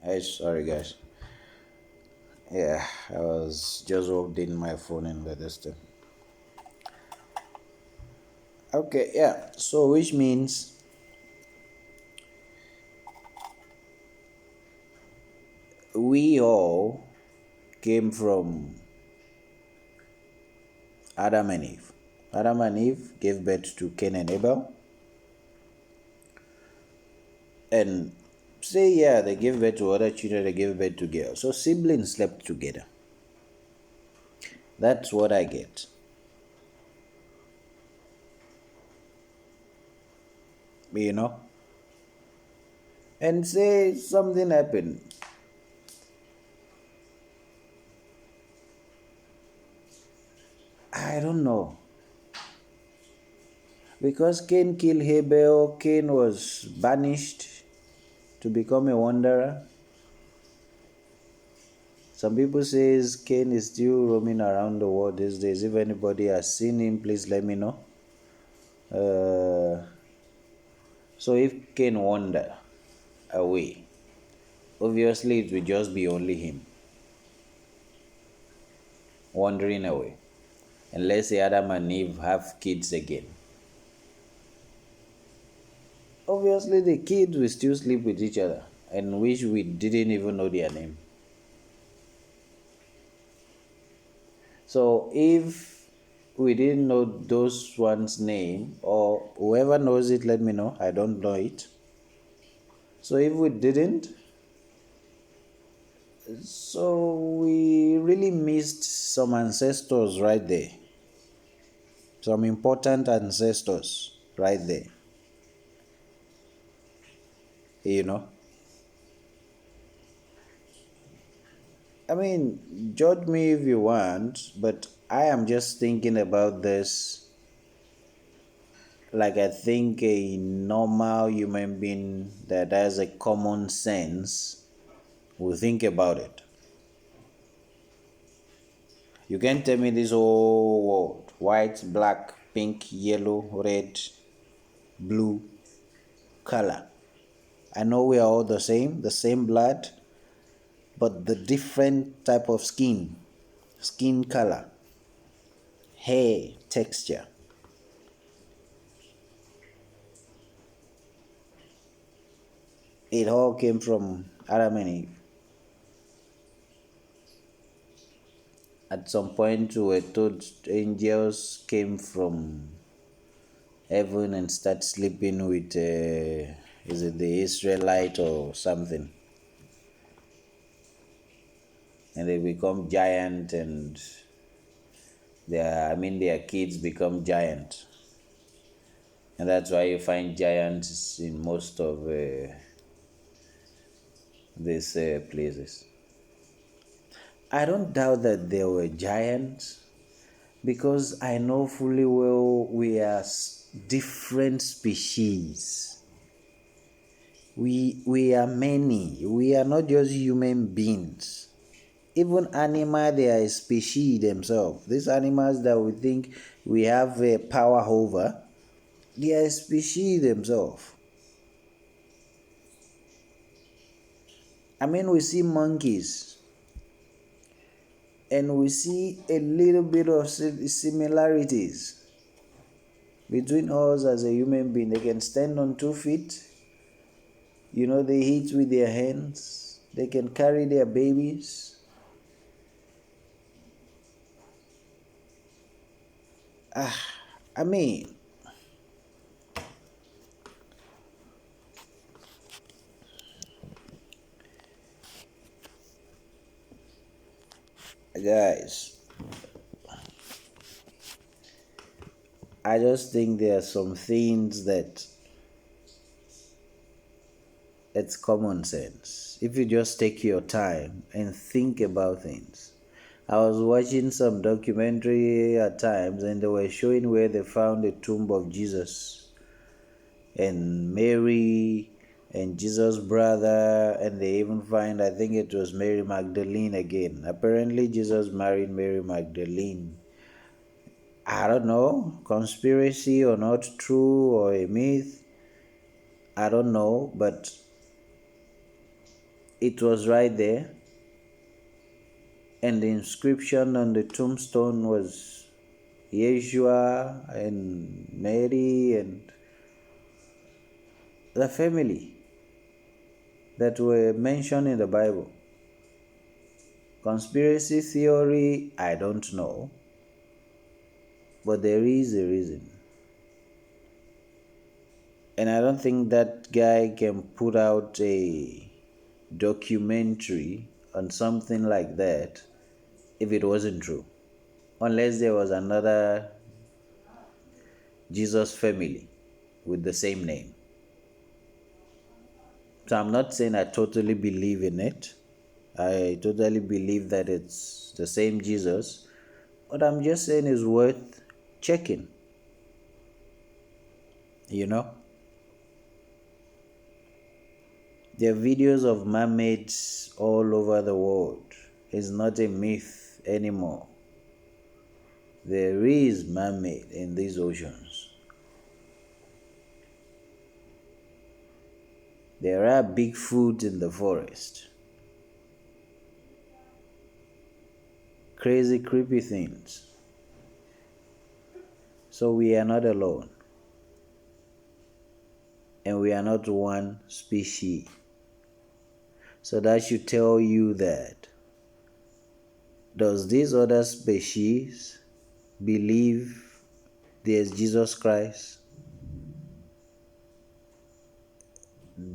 Hey, sorry guys. Yeah, I was just updating my phone in the distance. Okay, yeah. So which means we all came from Adam and Eve. Adam and Eve gave birth to Cain and Abel, and say yeah, they gave birth to other children. They gave birth to girls. So siblings slept together. That's what I get. You know, and say something happened. I don't know. Because Cain killed Abel, Cain was banished to become a wanderer. Some people says Cain is still roaming around the world these days. If anybody has seen him, please let me know. So if Cain wander away, obviously it will just be only him wandering away. Unless Adam and Eve have kids again. Obviously the kids will still sleep with each other and wish we didn't even know their name. So if we didn't know those one's name, or whoever knows it, let me know. I don't know it. So if we didn't, so we really missed some ancestors right there. Some important ancestors right there. You know? I mean, judge me if you want, but I am just thinking about this like I think a normal human being that has a common sense will think about it. You can't tell me this whole world white, black, pink, yellow, red, blue color. I know we are all the same blood, but the different type of skin color, hair texture, it all came from Adam and Eve. At some point, we were told angels came from heaven and start sleeping with, is it the Israelite or something? And they become giant and their kids become giant. And that's why you find giants in most of these places. I don't doubt that there were giants because I know fully well we are different species. We are many. We are not just human beings. Even animal, they are a species themselves. These animals that we think we have a power over, they are a species themselves. I mean, we see monkeys and we see a little bit of similarities between us as a human being. They can stand on 2 feet. They eat with their hands. They can carry their babies. I mean, guys, I just think there are some things that it's common sense. If you just take your time and think about things. I was watching some documentary at times and they were showing where they found the tomb of Jesus and Mary and Jesus' brother, and they even find, I think it was Mary Magdalene again. Apparently, Jesus married Mary Magdalene. I don't know, conspiracy or not true or a myth. I don't know, but it was right there, and the inscription on the tombstone was Yeshua and Mary and the family that were mentioned in the Bible. Conspiracy theory, I don't know, but there is a reason. And I don't think that guy can put out a documentary on something like that if it wasn't true. Unless there was another Jesus family with the same name. So I'm not saying I totally believe in it. I totally believe that it's the same Jesus. But I'm just saying it's worth checking. You know? There are videos of mermaids all over the world. It's not a myth anymore. There is mermaid in these oceans. There are Bigfoot in the forest. Crazy, creepy things. So we are not alone. And we are not one species. So that should tell you that. Does this other species believe there's Jesus Christ?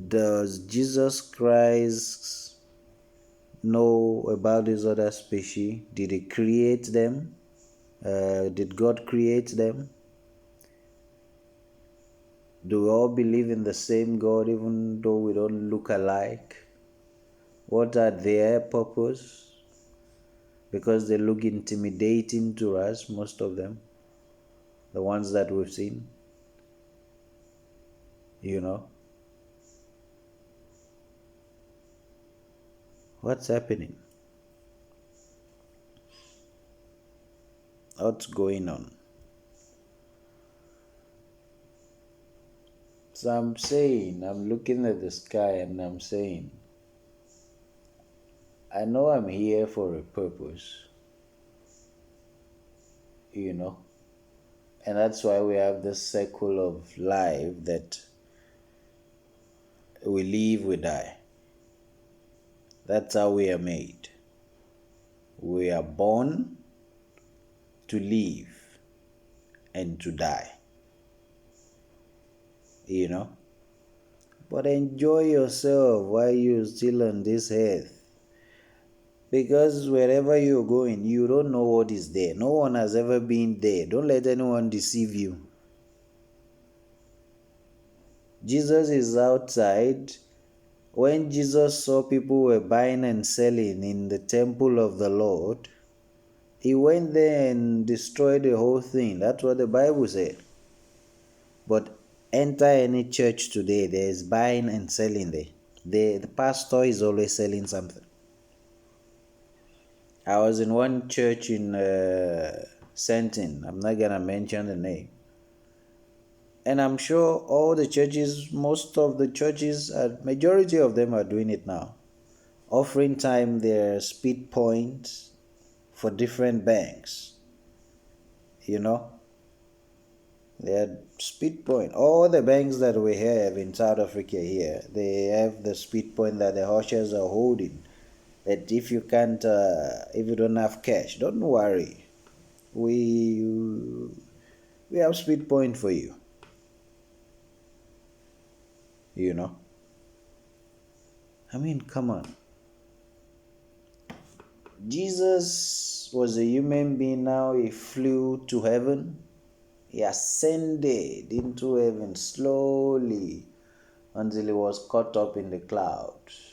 Does Jesus Christ know about this other species? Did he create them? Did God create them? Do we all believe in the same God even though we don't look alike? What are their purpose? Because they look intimidating to us, most of them, the ones that we've seen, you know. What's happening? What's going on? So I'm looking at the sky and I'm saying, I know I'm here for a purpose, you know. And that's why we have this cycle of life that we live, we die. That's how we are made. We are born to live and to die, you know. But enjoy yourself while you're still on this earth. Because wherever you're going, you don't know what is there. No one has ever been there. Don't let anyone deceive you. Jesus is outside. When Jesus saw people were buying and selling in the temple of the Lord, he went there and destroyed the whole thing. That's what the Bible said. But enter any church today, there is buying and selling there. The pastor is always selling something. I was in one church in Sentin. I'm not going to mention the name. And I'm sure all the churches, most of the churches, majority of them are doing it now. Offering time their speed points for different banks. You know? Their speed point. All the banks that we have in South Africa here, they have the speed point that the ushers are holding. That if you can't, if you don't have cash, don't worry. We have speed point for you. You know? I mean, come on. Jesus was a human being, now he flew to heaven. He ascended into heaven slowly until he was caught up in the clouds.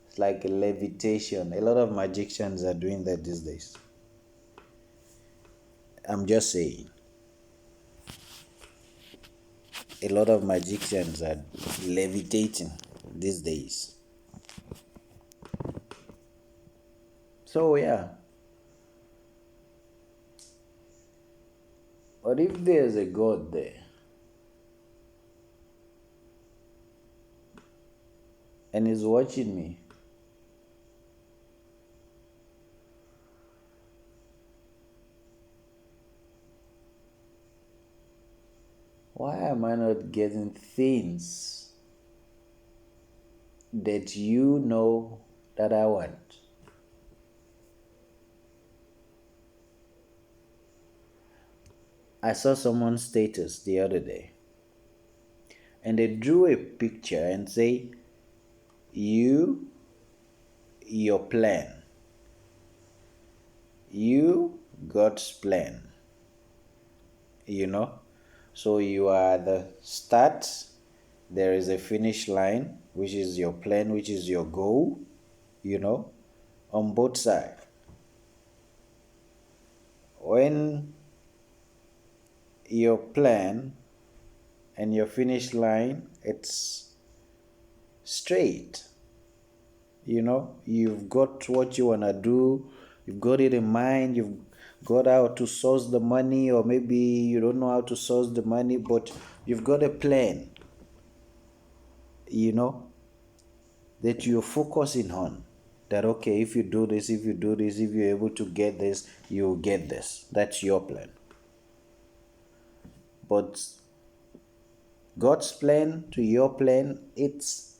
It's like a levitation. A lot of magicians are doing that these days. I'm just saying. A lot of magicians are levitating these days. So yeah. But if there's a God there, and is watching me. Why am I not getting things that you know that I want? I saw someone's status the other day and they drew a picture and say, you, your plan. You, God's plan. You know? So you are the start, there is a finish line, which is your plan, which is your goal, you know, on both sides. When your plan and your finish line, it's straight, you know, you've got what you want to do, you've got it in mind, you've got how to source the money, or maybe you don't know how to source the money, but you've got a plan, you know, that you're focusing on. That okay, if you do this, if you do this, if you're able to get this, you'll get this. That's your plan. But God's plan to your plan, it's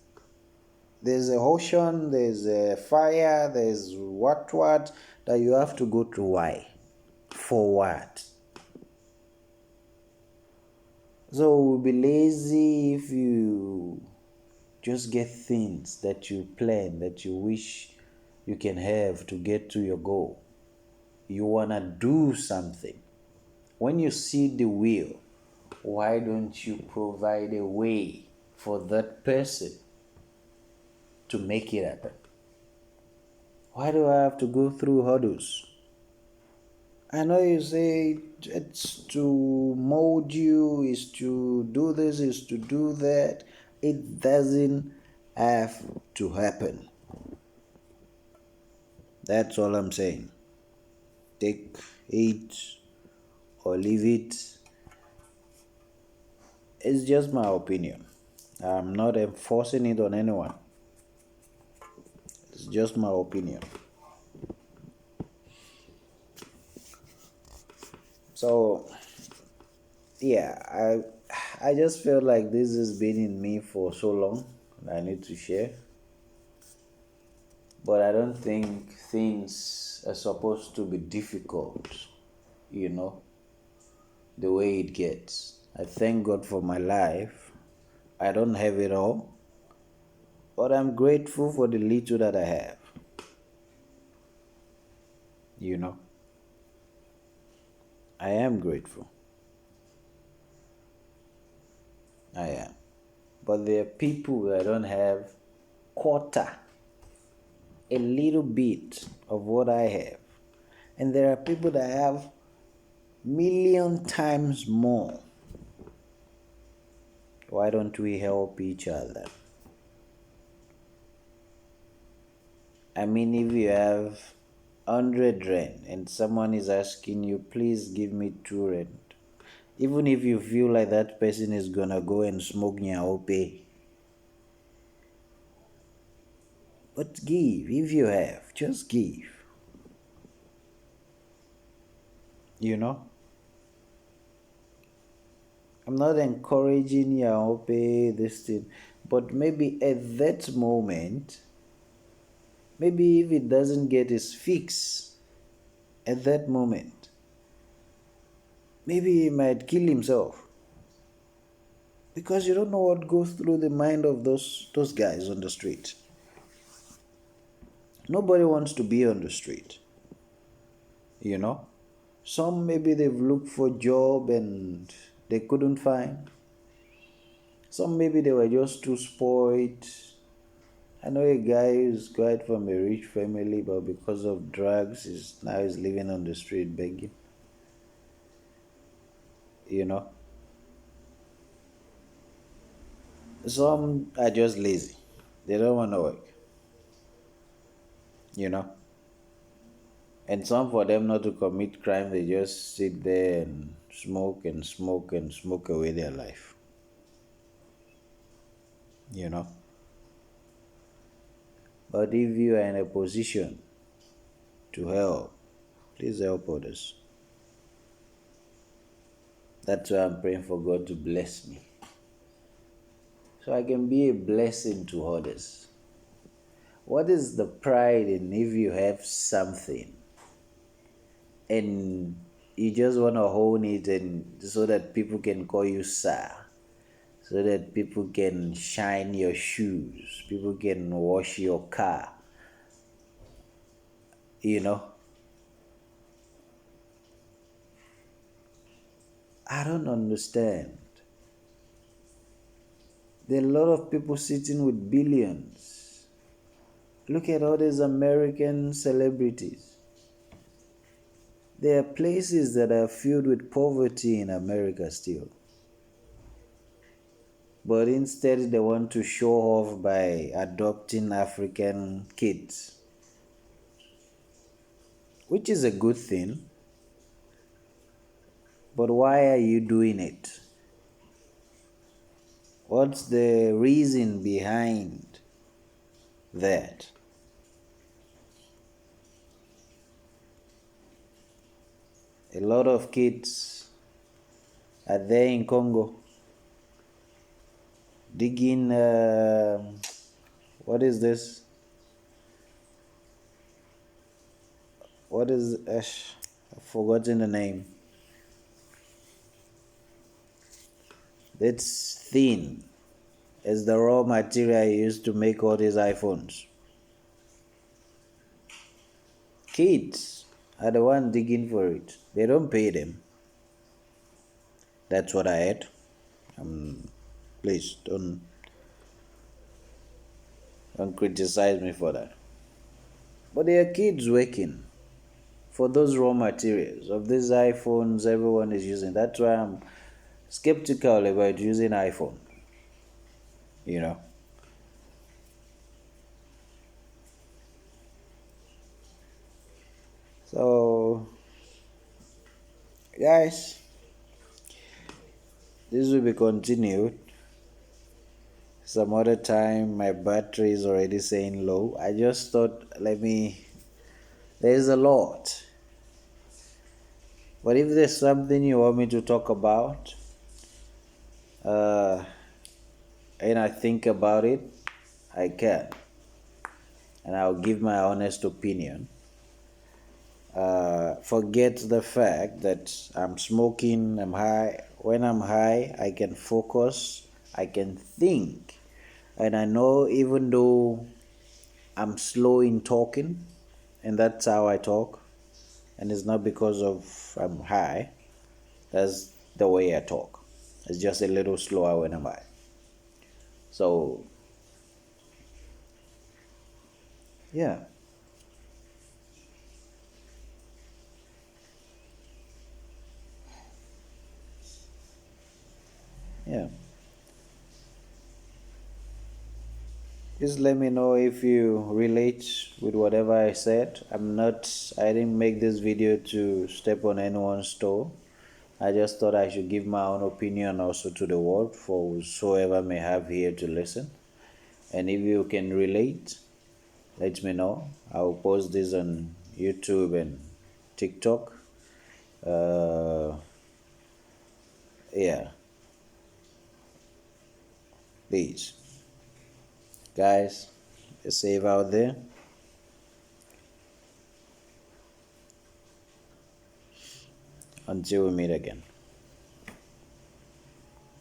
there's a ocean, there's a fire, there's what that you have to go through. Why? For what? So we'll be lazy if you just get things that you plan, that you wish you can have to get to your goal. You want to do something. When you see the will, why don't you provide a way for that person to make it happen? Why do I have to go through hurdles? I know you say it's to mold you, is to do this, is to do that. It doesn't have to happen. That's all I'm saying. Take it or leave it. It's just my opinion. I'm not enforcing it on anyone. It's just my opinion. So yeah, I just feel like this has been in me for so long and I need to share. But I don't think things are supposed to be difficult, you know, the way it gets. I thank God for my life. I don't have it all, but I'm grateful for the little that I have, you know. I am grateful. I am. But there are people that don't have quarter, a little bit of what I have. And there are people that have million times more. Why don't we help each other? I mean, if you have 100 rand and someone is asking you, please give me 2 rand. Even if you feel like that person is gonna go and smoke nyaope, but give. If you have, just give. You know? I'm not encouraging nyaope, this thing, but maybe at that moment, maybe if it doesn't get its fix at that moment, maybe he might kill himself. Because you don't know what goes through the mind of those guys on the street. Nobody wants to be on the street. You know? Some maybe they've looked for job and they couldn't find. Some maybe they were just too spoiled. I know a guy who's quite from a rich family, but because of drugs, he's living on the street begging. You know? Some are just lazy. They don't want to work. You know? And some for them not to commit crime, they just sit there and smoke and smoke and smoke away their life. You know? But if you are in a position to help, please help others. That's why I'm praying for God to bless me, so I can be a blessing to others. What is the pride in if you have something and you just want to hone it and so that people can call you sir, so that people can shine your shoes, people can wash your car, you know? I don't understand. There are a lot of people sitting with billions. Look at all these American celebrities. There are places that are filled with poverty in America still. But instead, they want to show off by adopting African kids, which is a good thing. But why are you doing it? What's the reason behind that? A lot of kids are there in Congo digging, what is this? What is, I've forgotten the name. It's thin as the raw material used to make all these iPhones. Kids are the ones digging for it. They don't pay them. That's what I had. Please don't criticize me for that. But there are kids working for those raw materials of these iPhones everyone is using. That's why I'm skeptical about using iPhone. You know. So, guys, this will be continued some other time. My battery is already saying low. I just thought, there's a lot. But if there's something you want me to talk about, and I think about it, I can. And I'll give my honest opinion. Forget the fact that I'm smoking, I'm high. When I'm high, I can focus, I can think. And I know even though I'm slow in talking, and that's how I talk, and it's not because of I'm high, that's the way I talk. It's just a little slower when I'm high. So, yeah. Yeah. Just let me know if you relate with whatever I said. I didn't make this video to step on anyone's toe. I just thought I should give my own opinion also to the world for whosoever may have here to listen. And if you can relate, let me know. I'll post this on YouTube and TikTok. Yeah. Please. Guys, be safe out there. Until we meet again.